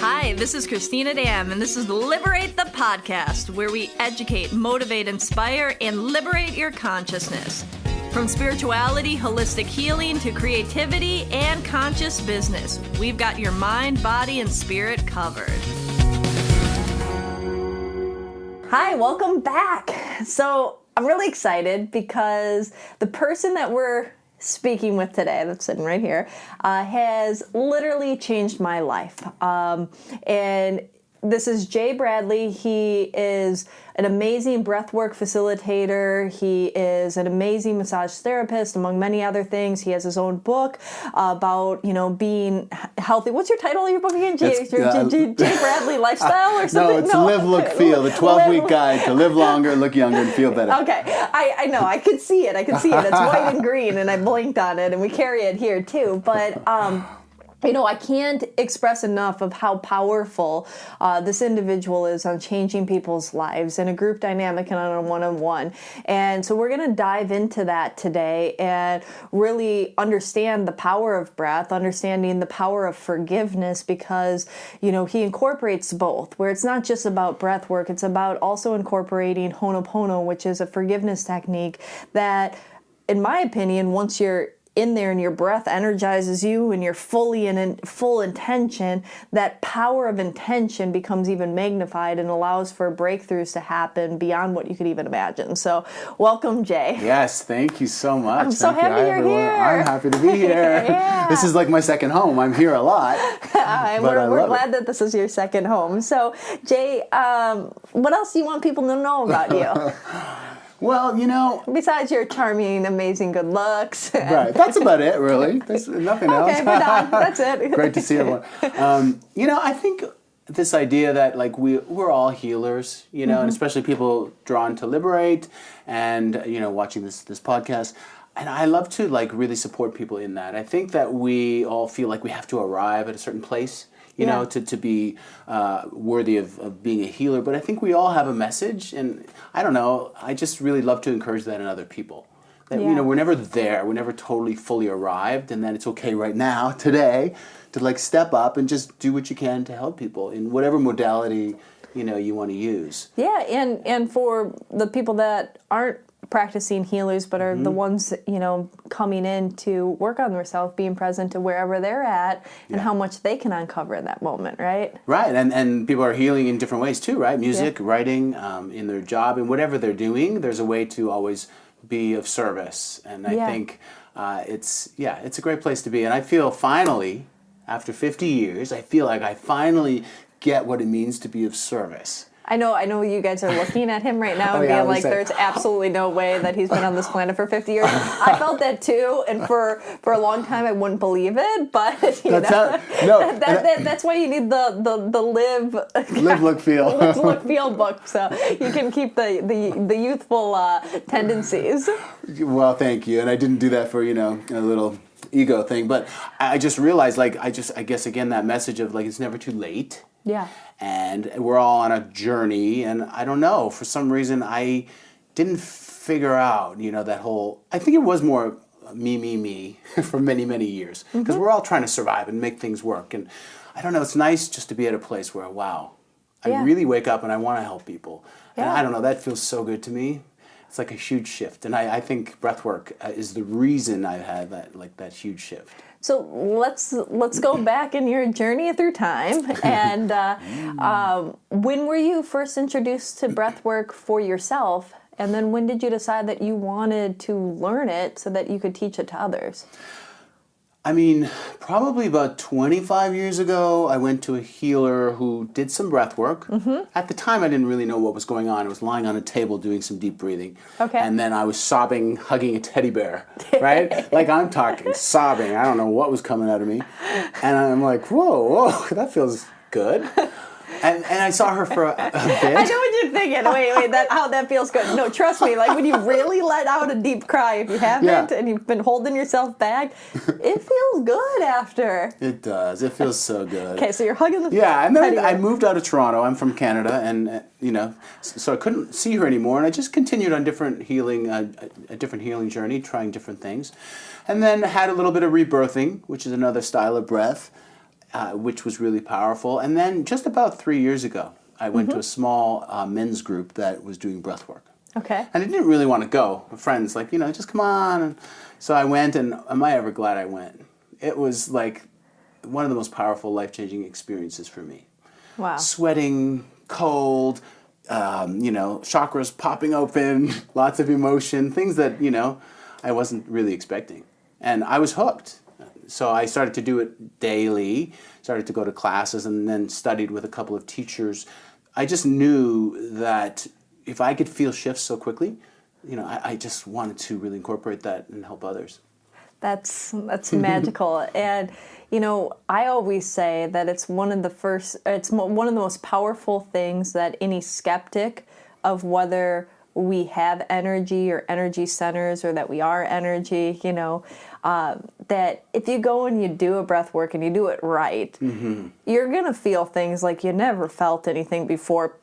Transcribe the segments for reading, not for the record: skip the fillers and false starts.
Hi, this is Cristina Dam, and this is Liberate the Podcast, where we educate, motivate, inspire, and liberate your consciousness. From spirituality, holistic healing, to creativity and conscious business, we've got your mind, body, and spirit covered. Hi, welcome back. So I'm really excited because the person that we're speaking with today, that's sitting right here, has literally changed my life. And this is Jay Bradley. He is an amazing breathwork facilitator. He is an amazing massage therapist, among many other things. He has his own book about, being healthy. What's your title of your book again? Jay Bradley Lifestyle or something? No, it's Live, Look, Feel, the 12-week guide to live longer, look younger, and feel better. Okay, I know. I could see it. It's white and green, and I blinked on it, and we carry it here too. But I can't express enough of how powerful this individual is on changing people's lives in a group dynamic and on a one-on-one. And so we're going to dive into that today and really understand the power of breath, understanding the power of forgiveness, because, he incorporates both, where it's not just about breath work, it's about also incorporating Ho'oponopono, which is a forgiveness technique that, in my opinion, once you're in there and your breath energizes you and you're fully in full intention, that power of intention becomes even magnified and allows for breakthroughs to happen beyond what you could even imagine. So welcome, Jay. Yes, thank you so much. I'm so happy you're here. I'm happy to be here. Yeah. This is like my second home. I'm here a lot. We're glad that this is your second home. So Jay, what else do you want people to know about you? Well, besides your charming, amazing good looks. Right. That's about it, really. There's nothing else. Okay, we're done. That's it. Great to see everyone. I think this idea that we're all healers, and especially people drawn to Liberate and, watching this podcast. And I love to really support people in that. I think that we all feel like we have to arrive at a certain place, to be worthy of being a healer. But I think we all have a message, and I don't know, I just really love to encourage that in other people. That, we're never there, we're never totally fully arrived, and that it's okay right now, today, to step up and just do what you can to help people in whatever modality, you want to use. Yeah, and for the people that aren't practicing healers, but are the ones, coming in to work on themselves, being present to wherever they're at and how much they can uncover in that moment, right? Right, and people are healing in different ways too, right? Music, writing, in their job, and whatever they're doing, there's a way to always be of service. And I think it's a great place to be. And I feel finally, after 50 years, I feel like I finally get what it means to be of service. I know you guys are looking at him right now and being like, there's absolutely no way that he's been on this planet for 50 years. I felt that too, and for a long time I wouldn't believe it, but that's why you need the Live, Look, Feel. Look, Feel book, so you can keep the youthful tendencies. Well, thank you, and I didn't do that for, a little ego thing, but I just realized, I guess again, that message of it's never too late. Yeah. And we're all on a journey, and I don't know, for some reason I didn't figure out, that whole, I think it was more me for many, many years, because we're all trying to survive and make things work, and I don't know, it's nice just to be at a place where, wow, I really wake up and I want to help people, and I don't know, that feels so good to me. It's like a huge shift, and I think breathwork is the reason I've had that huge shift. So let's go back in your journey through time. And when were you first introduced to breathwork for yourself? And then when did you decide that you wanted to learn it so that you could teach it to others? I mean, probably about 25 years ago, I went to a healer who did some breath work. Mm-hmm. At the time, I didn't really know what was going on. I was lying on a table doing some deep breathing. Okay. And then I was sobbing, hugging a teddy bear, right? I'm talking, sobbing. I don't know what was coming out of me. And I'm like, whoa, that feels good. And I saw her for a bit. I know what you're thinking. Wait, how that feels good. No, trust me. When you really let out a deep cry, if you haven't, and you've been holding yourself back, it feels good after. It does. It feels so good. Okay, so you're hugging the. Yeah, and then I moved out of Toronto. I'm from Canada, and so I couldn't see her anymore, and I just continued on a different healing journey, trying different things, and then had a little bit of rebirthing, which is another style of breath. which was really powerful. And then just about 3 years ago, I went to a small men's group that was doing breath work. Okay. And I didn't really want to go. My friends like, just come on. And so I went, and am I ever glad I went? It was like one of the most powerful, life-changing experiences for me. Wow. Sweating, cold, chakras popping open, lots of emotion, things that, I wasn't really expecting. And I was hooked. So I started to do it daily, started to go to classes, and then studied with a couple of teachers. I just knew that if I could feel shifts so quickly, I just wanted to really incorporate that and help others. That's magical. And, I always say that it's one of the most powerful things that any skeptic of whether we have energy or energy centers or that we are energy, that if you go and you do a breath work and you do it right, you're going to feel things like you never felt anything before.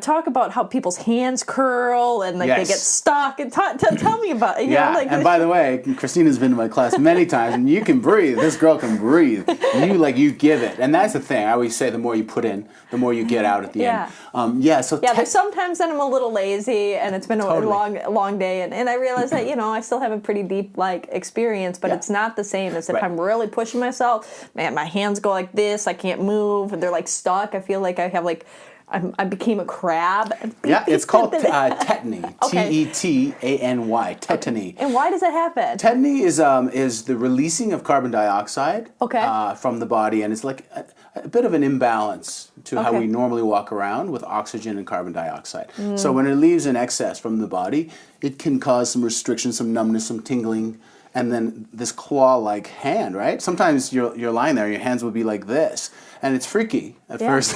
Talk about how people's hands curl and they get stuck. And tell me about it. And by the way, Christina's been to my class many times, and you can breathe. This girl can breathe. You give it. And that's the thing. I always say the more you put in, the more you get out at the end. There's sometimes that I'm a little lazy and it's been a long day. And I realize that, I still have a pretty deep experience, but it's not the same as if I'm really pushing myself. Man, my hands go like this. I can't move. And they're stuck. I feel like I have I became a crab. Yeah, it's called tetany. Okay. Tetany. Tetany. And why does that happen? Tetany is the releasing of carbon dioxide from the body, and it's like a bit of an imbalance to how we normally walk around with oxygen and carbon dioxide. So when it leaves in excess from the body, it can cause some restriction, some numbness, some tingling, and then this claw-like hand, right? Sometimes you're lying there, your hands will be like this. And it's freaky at first.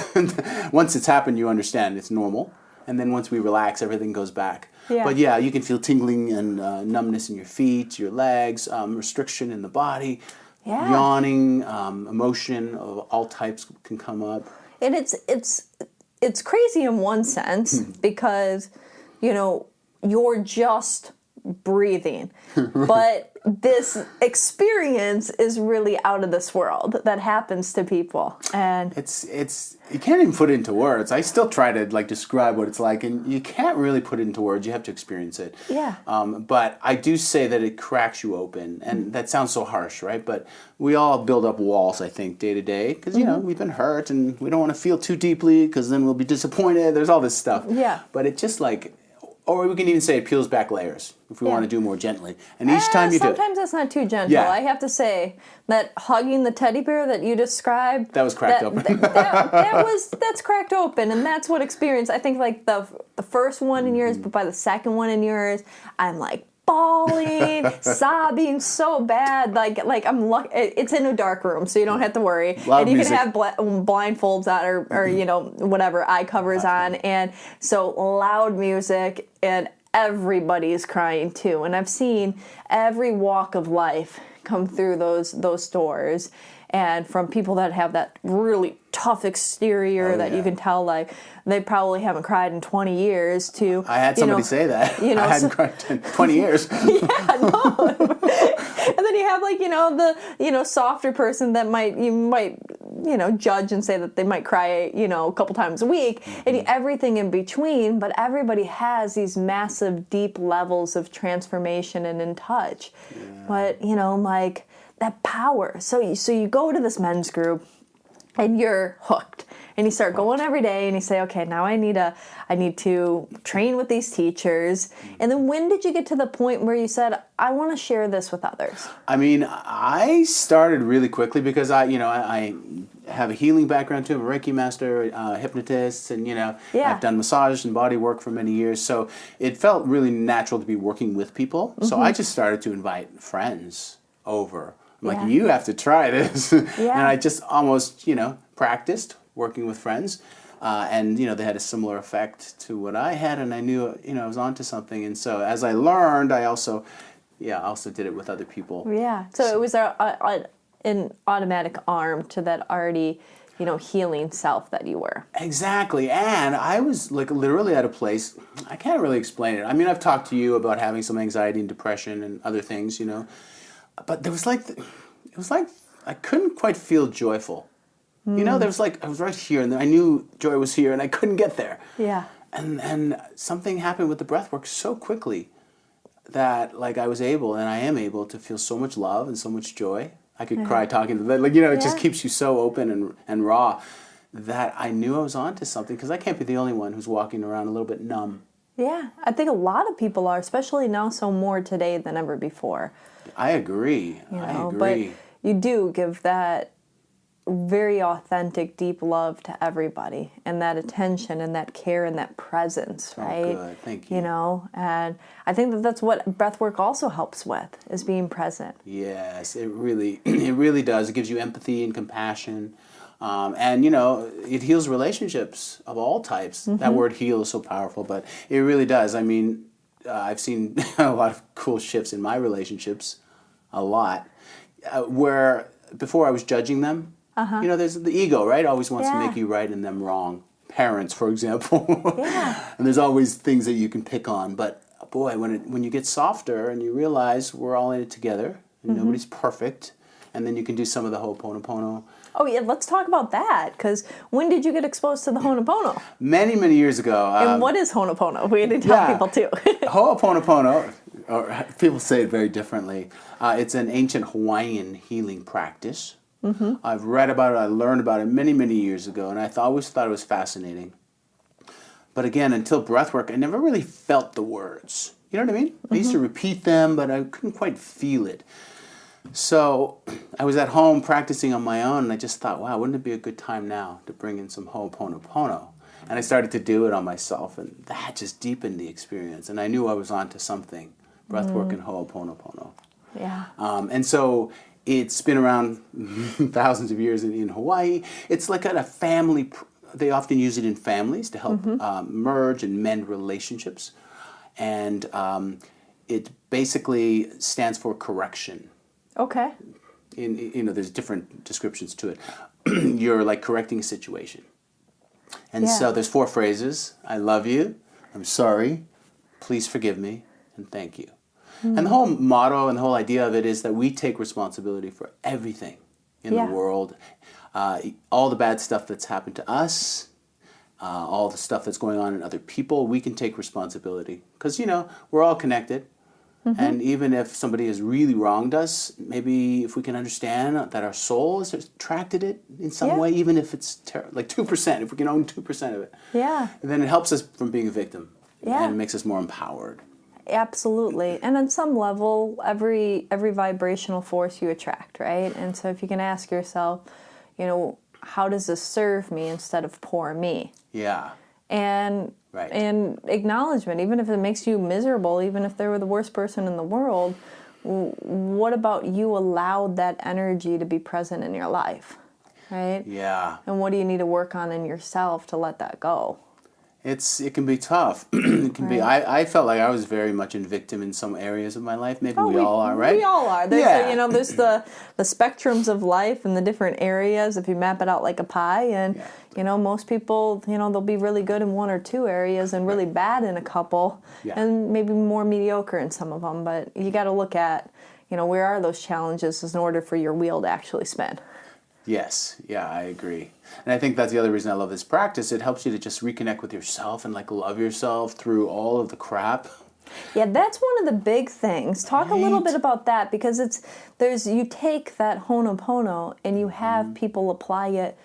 Once it's happened, you understand it's normal. And then once we relax, everything goes back. Yeah. But you can feel tingling and numbness in your feet, your legs, restriction in the body, yawning, emotion of all types can come up. And it's crazy in one sense because, you're just breathing. But this experience is really out of this world that happens to people. And it's you can't even put it into words. I still try to describe what it's like, and you can't really put it into words. You have to experience it. Yeah. But I do say that it cracks you open, and that sounds so harsh, right? But we all build up walls, I think, day to day, because we've been hurt, and we don't want to feel too deeply, because then we'll be disappointed. There's all this stuff. Yeah. But it just or we can even say it peels back layers if we want to do more gently. And each time you do it. Sometimes that's not too gentle. I have to say that hugging the teddy bear that you described. That was cracked open. That's cracked open. And that's what experience. I think the first one in yours, but by the second one in yours, I'm bawling, sobbing so bad. I'm lucky. It's in a dark room, so you don't have to worry. Loud and you music. can have blindfolds on or whatever, eye covers on. And so loud music, and everybody's crying too. And I've seen every walk of life come through those doors. And from people that have that really tough exterior you can tell they probably haven't cried in 20 years to... I had somebody say that. I hadn't cried in 20 years. No. And then you have the softer person that you might judge and say that they might cry a couple times a week, and everything in between. But everybody has these massive deep levels of transformation and in touch. But that power. So you go to this men's group and you're hooked. And you start going every day and you say, okay, now I need to train with these teachers. And then when did you get to the point where you said, I want to share this with others? I mean, I started really quickly because I have a healing background too. I'm a Reiki master, hypnotist, and I've done massage and body work for many years. So it felt really natural to be working with people. So I just started to invite friends over. I'm you have to try this. And I just almost, practiced working with friends. And, they had a similar effect to what I had. And I knew, I was onto something. And so as I learned, I also did it with other people. Yeah. So it was an automatic arm to that already, healing self that you were. Exactly. And I was literally at a place, I can't really explain it. I mean, I've talked to you about having some anxiety and depression and other things, but there was it was like I couldn't quite feel joyful. You know, there was like, I was right here and I knew joy was here and I couldn't get there. Yeah. And something happened with the breath work so quickly that like I was able and I am able to feel so much love and so much joy. I could cry talking to them. Like, you know, it just keeps you so open and raw that I knew I was onto something, because I can't be the only one who's walking around a little bit numb. Yeah, I think a lot of people are, especially now, so more today than ever before. I agree. I agree. But you do give that very authentic, deep love to everybody, and that attention and that care and that presence, right? Oh, good. Thank you. You know, and I think that that's what breathwork also helps with, is being present. Yes, it really does. It gives you empathy and compassion. And, you know, it heals relationships of all types. That word heal is so powerful, but it really does. I mean, I've seen a lot of cool shifts in my relationships, a lot, where before I was judging them. You know, there's the ego, right? Always wants to make you right and them wrong. Parents, for example. And there's always things that you can pick on. But boy, when you get softer and you realize we're all in it together and nobody's perfect, and then you can do some of the Ho'oponopono. Oh yeah, let's talk about that, because when did you get exposed to the Ho'oponopono? Many, many years ago. And what is Ho'oponopono? We need to tell people too. Ho'oponopono, or people say it very differently. It's an ancient Hawaiian healing practice. I've read about it, I learned about it many, many years ago, and I always thought it was fascinating. But again, until breathwork, I never really felt the words. You know what I mean? I used to repeat them, but I couldn't quite feel it. So I was at home practicing on my own, and I just thought, wow, wouldn't it be a good time now to bring in some Ho'oponopono? And I started to do it on myself, and that just deepened the experience. And I knew I was onto something, breathwork and Ho'oponopono. Yeah. And so it's been around thousands of years in Hawaii. It's like a family. They often use it in families to help merge and mend relationships. And it basically stands for correction. Okay. You know, there's different descriptions to it. You're like correcting a situation. And so there's 4 phrases. I love you. I'm sorry. Please forgive me. And thank you. And the whole motto and the whole idea of it is that we take responsibility for everything in the world. All the bad stuff that's happened to us, all the stuff that's going on in other people, we can take responsibility. Because, you know, we're all connected. And even if somebody has really wronged us, maybe if we can understand that our soul has attracted it in some way, even if it's like 2%, if we can own 2% of it, then it helps us from being a victim. And it makes us more empowered. Absolutely. And on some level, every vibrational force you attract, right? And so if you can ask yourself, you know, how does this serve me instead of poor me? Yeah. And acknowledgement, even if it makes you miserable, even if they were the worst person in the world, what about you allowed that energy to be present in your life, right? Yeah. And what do you need to work on in yourself to let that go? It can be tough. It can be. I felt like I was very much a victim in some areas of my life. Maybe we all are, right? We all are. There's there's the spectrums of life and the different areas if you map it out like a pie. And you know, most people, you know, they'll be really good in 1 or 2 areas and really bad in a couple, and maybe more mediocre in some of them. But you got to look at, you know, where are those challenges in order for your wheel to actually spin. Yes, yeah, I agree. And I think that's the other reason I love this practice. It helps you to just reconnect with yourself and like love yourself through all of the crap. Yeah, that's one of the big things. Talk a little bit about that, because you take that Ho'oponopono and you have people apply it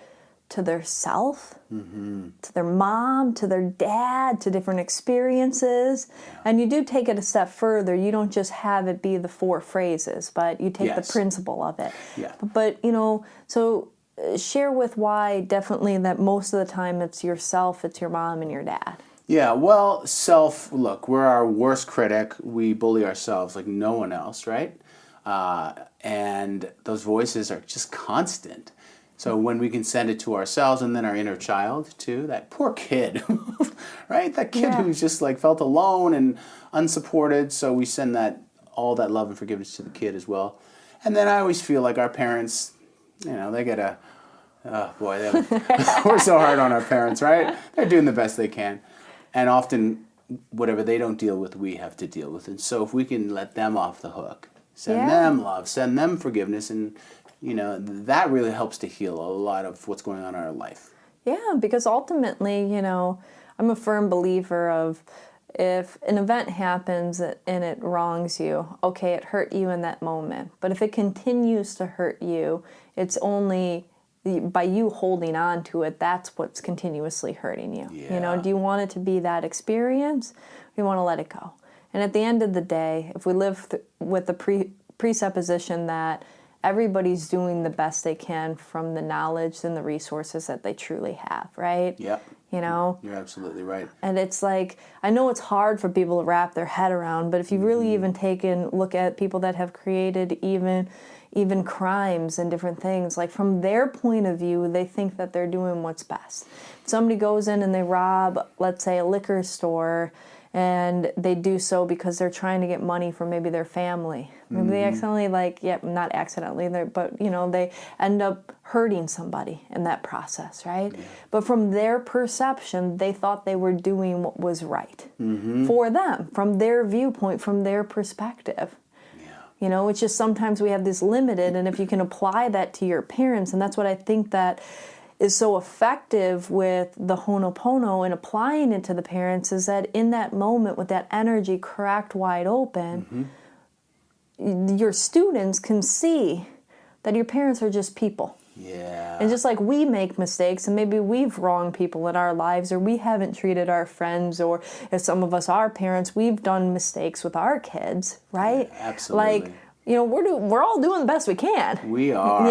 to their self, to their mom, to their dad, to different experiences. And you do take it a step further. You don't just have it be the 4 phrases, but you take the principle of it. Yeah. But, you know, so share with why definitely that most of the time it's yourself, it's your mom and your dad. Yeah, well, look, we're our worst critic. We bully ourselves like no one else, right? And those voices are just constant. So when we can send it to ourselves and then our inner child too, that poor kid, right? That kid who's just like felt alone and unsupported. So we send all that love and forgiveness to the kid as well. And then I always feel like our parents, you know, they get we're so hard on our parents, right? They're doing the best they can. And often whatever they don't deal with, we have to deal with. And so if we can let them off the hook, send them love, send them forgiveness, and that really helps to heal a lot of what's going on in our life. Yeah, because ultimately, I'm a firm believer of if an event happens and it wrongs you, okay, it hurt you in that moment. But if it continues to hurt you, it's only by you holding on to it, that's what's continuously hurting you. Yeah. Do you want it to be that experience? Or you want to let it go? And at the end of the day, if we live with the presupposition that everybody's doing the best they can from the knowledge and the resources that they truly have, right? Yep. You're absolutely right. And it's like, I know it's hard for people to wrap their head around, but if you really even take and look at people that have created even crimes and different things, like from their point of view, they think that they're doing what's best. If somebody goes in and they rob, let's say, a liquor store, and they do so because they're trying to get money from maybe their family. Maybe they accidentally, not accidentally, but, they end up hurting somebody in that process, right? Yeah. But from their perception, they thought they were doing what was right for them, from their viewpoint, from their perspective. Yeah. It's just sometimes we have this limited, and if you can apply that to your parents, and that's what I think that is so effective with the Ho'oponopono and applying it to the parents, is that in that moment with that energy cracked wide open, your students can see that your parents are just people. Yeah. And just like we make mistakes and maybe we've wronged people in our lives, or we haven't treated our friends, or if some of us are parents, we've done mistakes with our kids, right? Yeah, absolutely. We're all doing the best we can. We are.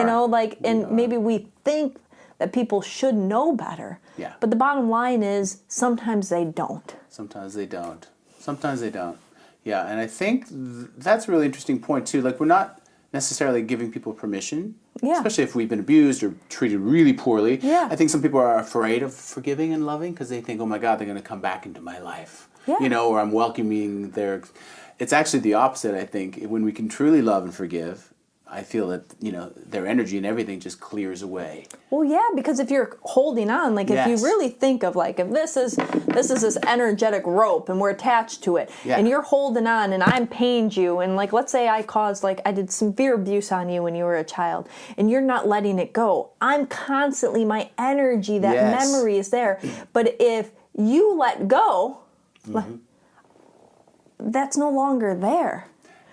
Maybe we think that people should know better. Yeah. But the bottom line is sometimes they don't. Sometimes they don't. Yeah, and I think that's a really interesting point too. Like, we're not necessarily giving people permission, especially if we've been abused or treated really poorly. Yeah. I think some people are afraid of forgiving and loving because they think, oh my God, they're going to come back into my life. Yeah. Or I'm welcoming their... It's actually the opposite, I think. When we can truly love and forgive, I feel that, their energy and everything just clears away. Well, yeah, because if you're holding on, if you really think of, if this is this energetic rope and we're attached to it, and you're holding on and I'm pained you, and let's say I caused, I did severe abuse on you when you were a child, and you're not letting it go. I'm constantly, my energy, that memory is there. But if you let go, that's no longer there.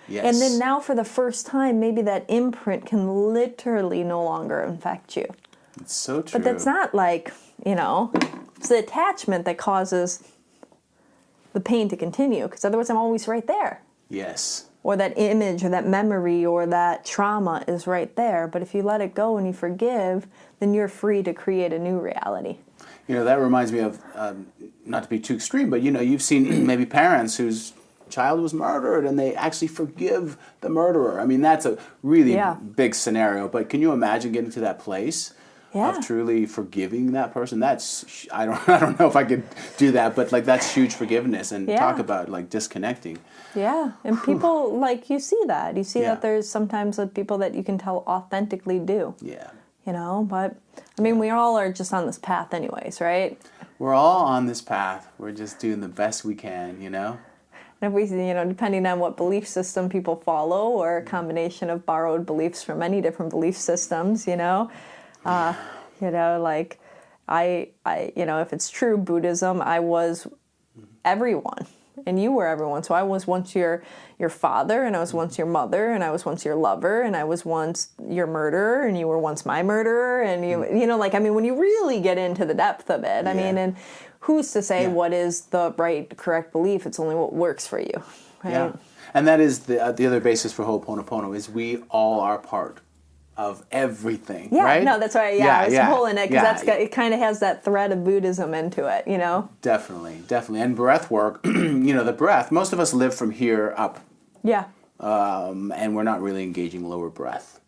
Yes. And then now for the first time, maybe that imprint can literally no longer infect you. It's so true. But that's not it's the attachment that causes the pain to continue, because otherwise I'm always right there. Yes. Or that image or that memory or that trauma is right there. But if you let it go and you forgive, then you're free to create a new reality. That reminds me of, not to be too extreme, but you've seen maybe parents whose child was murdered and they actually forgive the murderer. I mean, that's a really big scenario, but can you imagine getting to that place of truly forgiving that person? That's, I don't know if I could do that, but that's huge forgiveness, and talk about disconnecting. Yeah, and people you see that. You see that there's sometimes people that you can tell authentically do. Yeah. But I mean, we all are just on this path anyways, right? We're all on this path. We're just doing the best we can, And if we, depending on what belief system people follow, or a combination of borrowed beliefs from many different belief systems, if it's true Buddhism, I was everyone, and you were everyone. So I was once your father, and I was once your mother, and I was once your lover, and I was once your murderer, and you were once my murderer, and when you really get into the depth of it, and who's to say what is the right, correct belief? It's only what works for you, right? Yeah, and that is the other basis for Ho'oponopono, is we all are part of everything, right? No, that's right. I was pulling it because it kind of has that thread of Buddhism into it, Definitely. And breath work, the breath, most of us live from here up. Yeah. And we're not really engaging lower breath.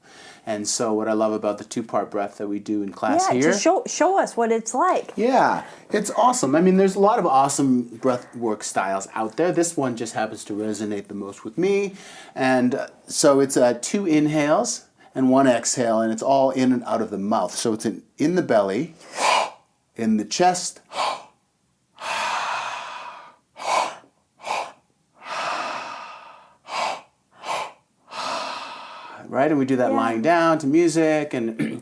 And so what I love about the 2-part breath that we do in class here... just show us what it's like. Yeah, it's awesome. I mean, there's a lot of awesome breath work styles out there. This one just happens to resonate the most with me. And so it's 2 inhales and 1 exhale, and it's all in and out of the mouth. So it's in the belly, in the chest, right? right? And we do that lying down to music, and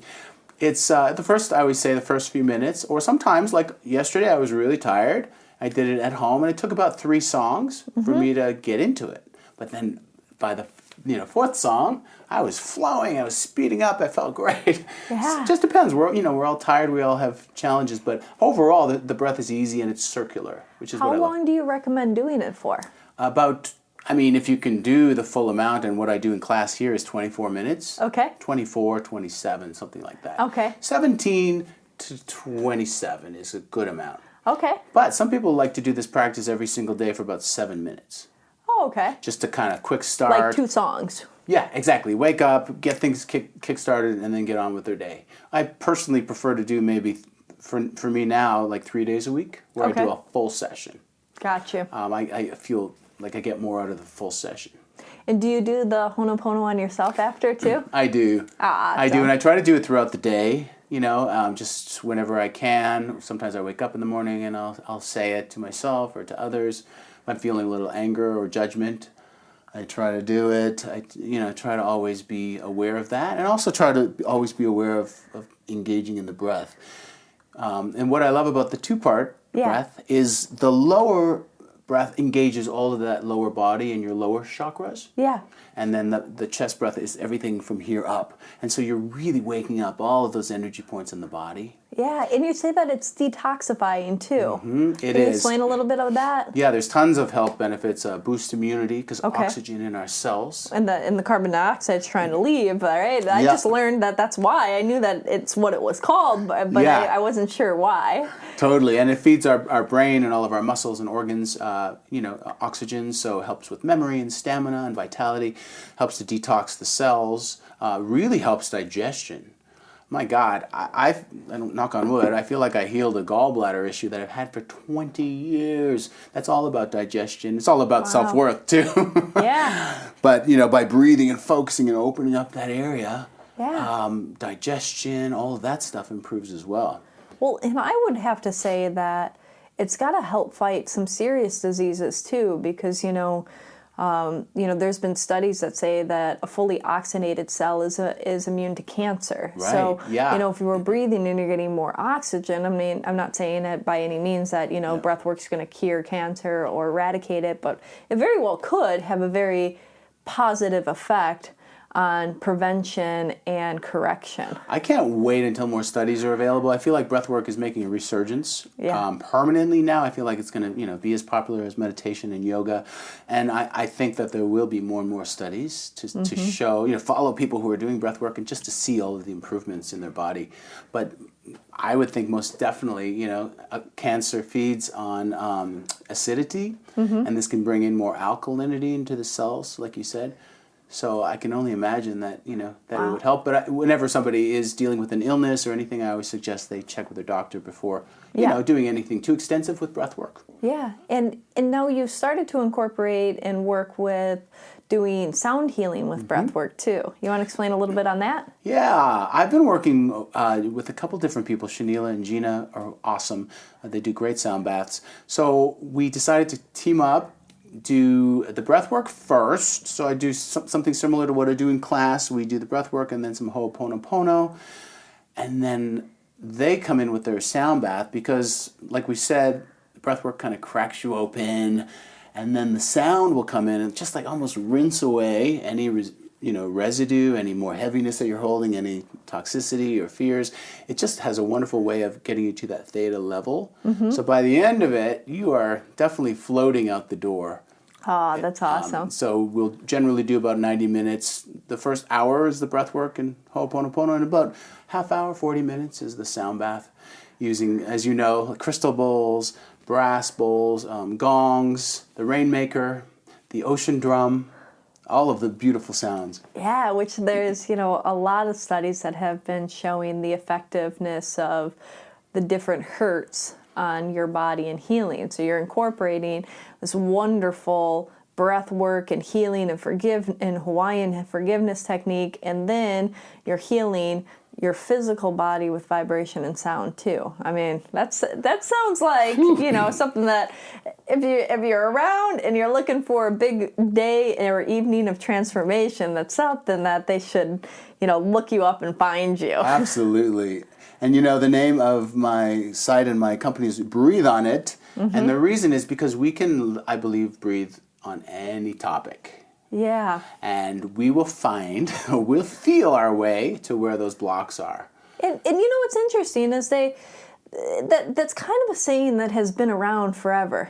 it's I always say the first few minutes, or sometimes like yesterday I was really tired. I did it at home, and it took about 3 songs for me to get into it. But then by the 4th song, I was flowing. I was speeding up. I felt great. Yeah. It just depends. We're all tired. We all have challenges, but overall, the breath is easy and it's circular, which is what I love. How long do you recommend doing it for? If you can do the full amount, and what I do in class here is 24 minutes. Okay. 24, 27, something like that. Okay. 17 to 27 is a good amount. Okay. But some people like to do this practice every single day for about 7 minutes. Oh, okay. Just to kind of quick start. Like 2 songs. Yeah, exactly. Wake up, get things kick-started, and then get on with their day. I personally prefer to do maybe, for me now, like 3 days a week, where I do a full session. Gotcha. I feel like I get more out of the full session. And do you do the Ho'oponopono on yourself after, too? I do. I do, and I try to do it throughout the day. Just whenever I can. Sometimes I wake up in the morning and I'll say it to myself or to others. If I'm feeling a little anger or judgment, I try to do it. I try to always be aware of that, and also try to always be aware of engaging in the breath. And what I love about the 2-part breath is the lower breath engages all of that lower body and your lower chakras. Yeah. And then the chest breath is everything from here up. And so you're really waking up all of those energy points in the body. Yeah, and you say that it's detoxifying too. It Can you explain a little bit of that? Yeah, there's tons of health benefits. Boost immunity, because oxygen in our cells. And the carbon dioxide's trying to leave, right? I just learned that's why. I knew that it's what it was called, but I wasn't sure why. Totally, and it feeds our brain and all of our muscles and organs, oxygen, so it helps with memory and stamina and vitality, helps to detox the cells, really helps digestion. My God, I knock on wood, I feel like I healed a gallbladder issue that I've had for 20 years. That's all about digestion. It's all about self-worth, too. Yeah. But, by breathing and focusing and opening up that area, Yeah. Digestion, all of that stuff improves as well. Well, and I would have to say that it's got to help fight some serious diseases too, because there's been studies that say that a fully oxygenated cell is immune to cancer. Right. So Yeah. if you were breathing and you're getting more oxygen, I mean, I'm not saying it by any means that breathwork's going to cure cancer or eradicate it, but it very well could have a very positive effect on prevention and correction. I can't wait until more studies are available. I feel like breathwork is making a resurgence permanently now. I feel like it's going to be as popular as meditation and yoga. And I think that there will be more and more studies to show, follow people who are doing breathwork and just to see all of the improvements in their body. But I would think most definitely, cancer feeds on acidity, and this can bring in more alkalinity into the cells, like you said. So I can only imagine that, that it would help. But whenever somebody is dealing with an illness or anything, I always suggest they check with their doctor before, doing anything too extensive with breath work. Yeah. And now you've started to incorporate and work with doing sound healing with breath work too. You want to explain a little bit on that? Yeah. I've been working with a couple different people. Shanila and Gina are awesome. They do great sound baths. So we decided to team up, do the breath work first. So I do something similar to what I do in class. We do the breath work and then some Ho'oponopono. And then they come in with their sound bath because, like we said, the breath work kind of cracks you open. And then the sound will come in and just like almost rinse away any residue, any more heaviness that you're holding, any toxicity or fears. It just has a wonderful way of getting you to that theta level. So by the end of it, you are definitely floating out the door. Oh, that's awesome. So we'll generally do about 90 minutes. The first hour is the breath work and Ho'oponopono, and about half hour, 40 minutes is the sound bath, using, as you know, crystal bowls, brass bowls, gongs, the rainmaker, the ocean drum, all of the beautiful sounds. Yeah, which there's, a lot of studies that have been showing the effectiveness of the different hertz on your body and healing. So you're incorporating this wonderful breath work and healing and Hawaiian forgiveness technique, and then you're healing your physical body with vibration and sound too. I mean, that sounds like, something that if you're around and you're looking for a big day or evening of transformation, that's something that they should, look you up and find you. Absolutely. And the name of my site and my company is Breathe On It. Mm-hmm. And the reason is because we can, I believe, breathe on any topic. Yeah. And we will we'll feel our way to where those blocks are. And what's interesting is that's kind of a saying that has been around forever,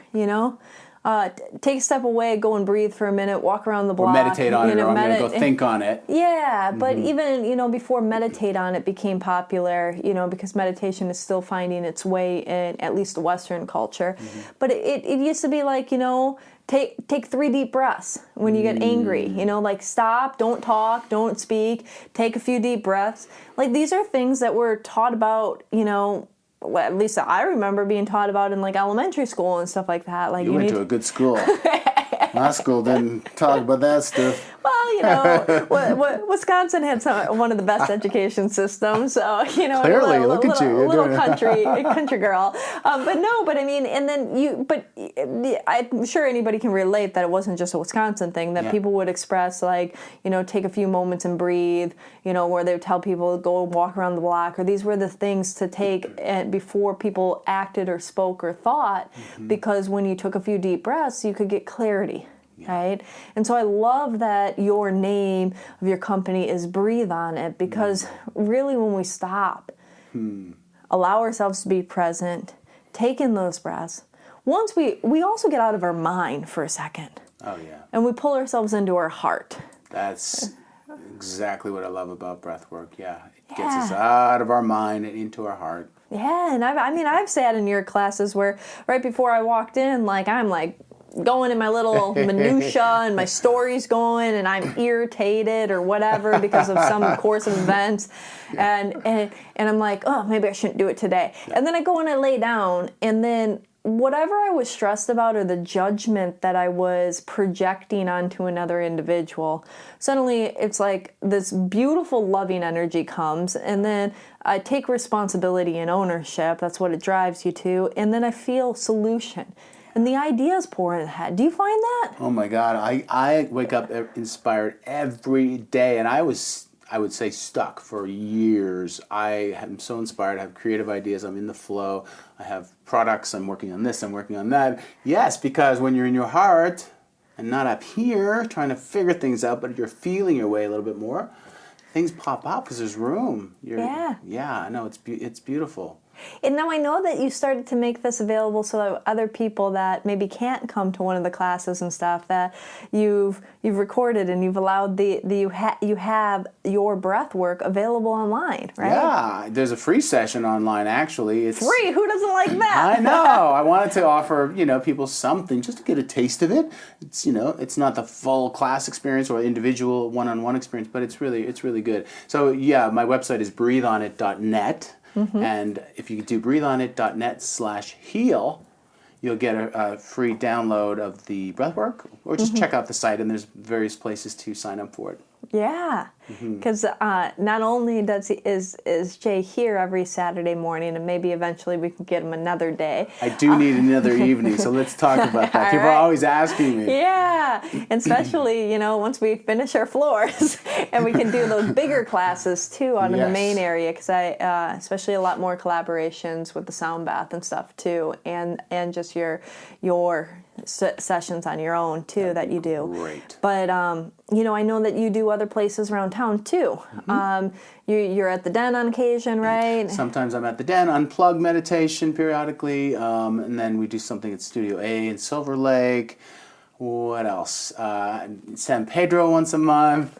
take a step away, go and breathe for a minute, walk around the block. Or meditate on it, or I'm going to go think on it. Yeah, but even, before meditate on it became popular, because meditation is still finding its way in at least the Western culture. Mm-hmm. But it used to be like, take 3 deep breaths when you get angry. Like stop, don't talk, don't speak, take a few deep breaths. Like these are things that were taught about, well, at least I remember being taught about in like elementary school and stuff like that. Like you went to a good school. My school didn't talk about that stuff. Well, Wisconsin had one of the best education systems. So clearly, look at you, a little country girl. But I mean, and then I'm sure anybody can relate that it wasn't just a Wisconsin thing. That people would express like, take a few moments and breathe. Where they would tell people go walk around the block, or these were the things to take before people acted or spoke or thought, because when you took a few deep breaths, you could get clarity. Yeah. Right? And so I love that your name of your company is Breathe On It, because really when we stop, allow ourselves to be present, take in those breaths, once we also get out of our mind for a second. Oh, yeah. And we pull ourselves into our heart. That's exactly what I love about breathwork. Yeah. It gets us out of our mind and into our heart. Yeah, and I've sat in your classes where right before I walked in, I'm going in my little minutia and my story's going and I'm irritated or whatever because of some course of events, and I'm like, oh, maybe I shouldn't do it today. And then I go and I lay down, and then whatever I was stressed about or the judgment that I was projecting onto another individual, suddenly it's like this beautiful loving energy comes, and then I take responsibility and ownership. That's what it drives you to. And then I feel solution. And the ideas pour in the head. Do you find that? Oh my God. I wake up inspired every day, and I would say stuck for years. I am so inspired. I have creative ideas. I'm in the flow. I have products. I'm working on this. I'm working on that. Yes, because when you're in your heart and not up here trying to figure things out, but you're feeling your way a little bit more, things pop out because there's room. Yeah, no, it's beautiful. And now I know that you started to make this available so that other people that maybe can't come to one of the classes and stuff, that you've recorded and you've allowed you have your breath work available online, right? Yeah, there's a free session online actually. It's free. Who doesn't like that? I know. I wanted to offer people something just to get a taste of it. It's it's not the full class experience or individual one-on-one experience, but it's really good. So yeah, my website is breatheonit.net. Mm-hmm. And if you do breatheonit.net/heal, you'll get a free download of the breathwork, or just check out the site, and there's various places to sign up for it. Yeah, because not only is Jay here every Saturday morning, and maybe eventually we can get him another day. I do need another evening, so let's talk about that. People are always asking me. Yeah, and especially once we finish our floors, and we can do those bigger classes too in the main area, because especially a lot more collaborations with the sound bath and stuff too, and just your sessions on your own too that you do. Great. But I know that you do other places around town too. You're at the Den on occasion, right? Sometimes I'm at the Den, unplug meditation periodically, and then we do something at Studio A in Silver Lake. What else? San Pedro once a month.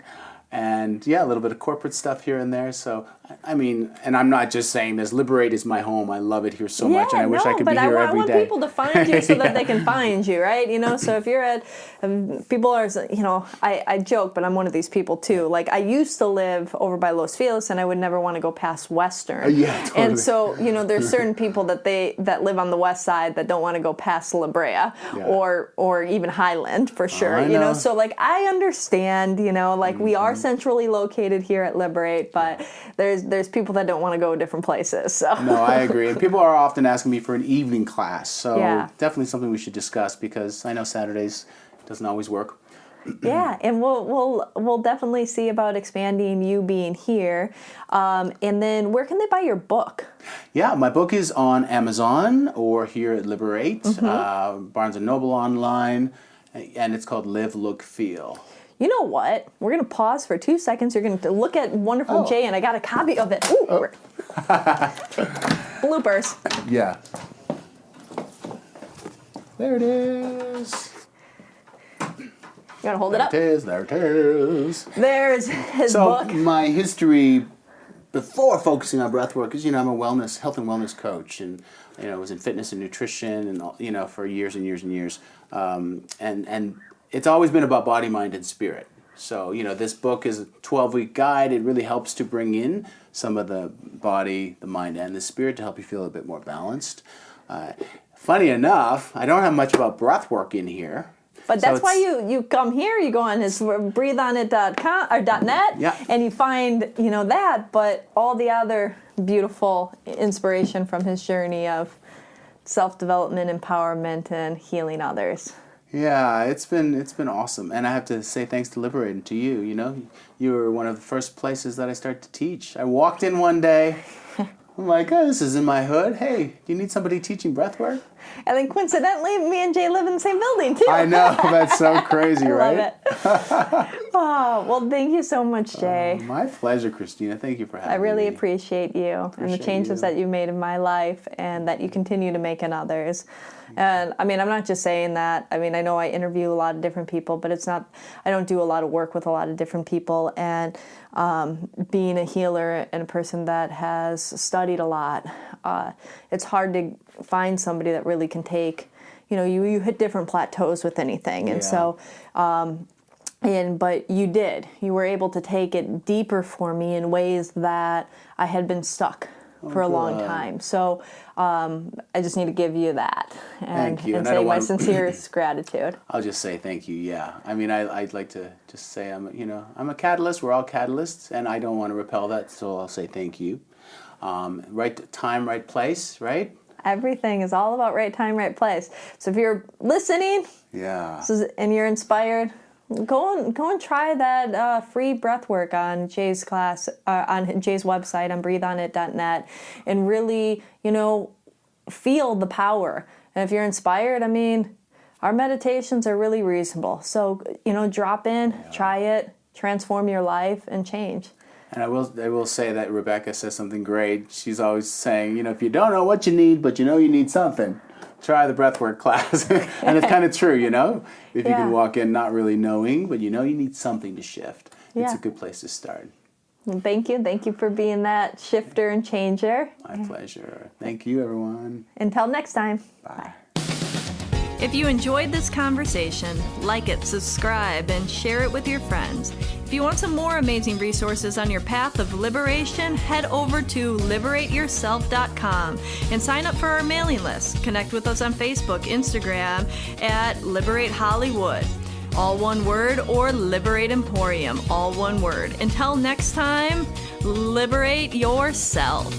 And yeah, a little bit of corporate stuff here and there. So, and I'm not just saying this. Liberate is my home. I love it here so much, and I wish I could be here every day. I want people to find you so that they can find you, right? So if you're at, people are, I joke, but I'm one of these people too. Like I used to live over by Los Feliz, and I would never want to go past Western. Yeah, totally. And so, there's certain people that live on the west side that don't want to go past La Brea or even Highland for sure. So like I understand, we are centrally located here at Liberate, but there's people that don't want to go different places. So No, I agree. And people are often asking me for an evening class. So Yeah. definitely something we should discuss, because I know Saturdays doesn't always work. yeah, and we'll definitely see about expanding you being here. And then where can they buy your book? Yeah, my book is on Amazon or here at Liberate, Barnes & Noble online, and it's called Live, Look, Feel. You know what? We're going to pause for 2 seconds. You're going to look at wonderful Jay, and I got a copy of it. Ooh, bloopers. Yeah. There it is. You want to hold it up? There it is. There's his book. So my history before focusing on breathwork is, I'm a health and wellness coach, and I was in fitness and nutrition, and for years and years and years, and it's always been about body, mind, and spirit. So this book is a 12-week guide. It really helps to bring in some of the body, the mind, and the spirit to help you feel a bit more balanced. Funny enough, I don't have much about breathwork in here. But that's why you come here, you go on his breatheonit.com or .net, Yeah. and you find, that, but all the other beautiful inspiration from his journey of self-development, empowerment, and healing others. Yeah, it's been awesome. And I have to say thanks to Liberate and to you. You were one of the first places that I started to teach. I walked in one day. I'm like, oh, this is in my hood. Hey, do you need somebody teaching breathwork? And then coincidentally, me and Jay live in the same building, too. I know. That's so crazy, right? Love it. Oh, well, thank you so much, Jay. My pleasure, Christina. Thank you for having me. I really appreciate you and the changes that you made in my life and that you continue to make in others. And I'm not just saying that. I know I interview a lot of different people, but I don't do a lot of work with a lot of different people. And being a healer and a person that has studied a lot, it's hard to find somebody that really can take, you hit different plateaus with anything. And so, but you did. You were able to take it deeper for me in ways that I had been stuck for a long time. So I just need to give you that and say my sincerest gratitude. I'll just say thank you. Yeah, I'd like to just say I'm a catalyst. We're all catalysts, and I don't want to repel that, so I'll say thank you. Right time, right place, right? Everything is all about right time, right place. So if you're listening, and you're inspired, go and try that free breathwork on Jay's class, on Jay's website on breatheonit.net, and really, feel the power. And if you're inspired, our meditations are really reasonable. So, drop in, try it, transform your life, and change. And I will say that Rebecca says something great. She's always saying, if you don't know what you need, but you need something, try the breathwork class. And it's kind of true, if you can walk in not really knowing, but you need something to shift. It's a good place to start. Well, thank you for being that shifter and changer. My pleasure. Thank you, everyone. Until next time. Bye. If you enjoyed this conversation, like it, subscribe, and share it with your friends. If you want some more amazing resources on your path of liberation, head over to liberateyourself.com and sign up for our mailing list. Connect with us on Facebook, Instagram at Liberate Hollywood, all one word, or Liberate Emporium, all one word. Until next time, liberate yourself.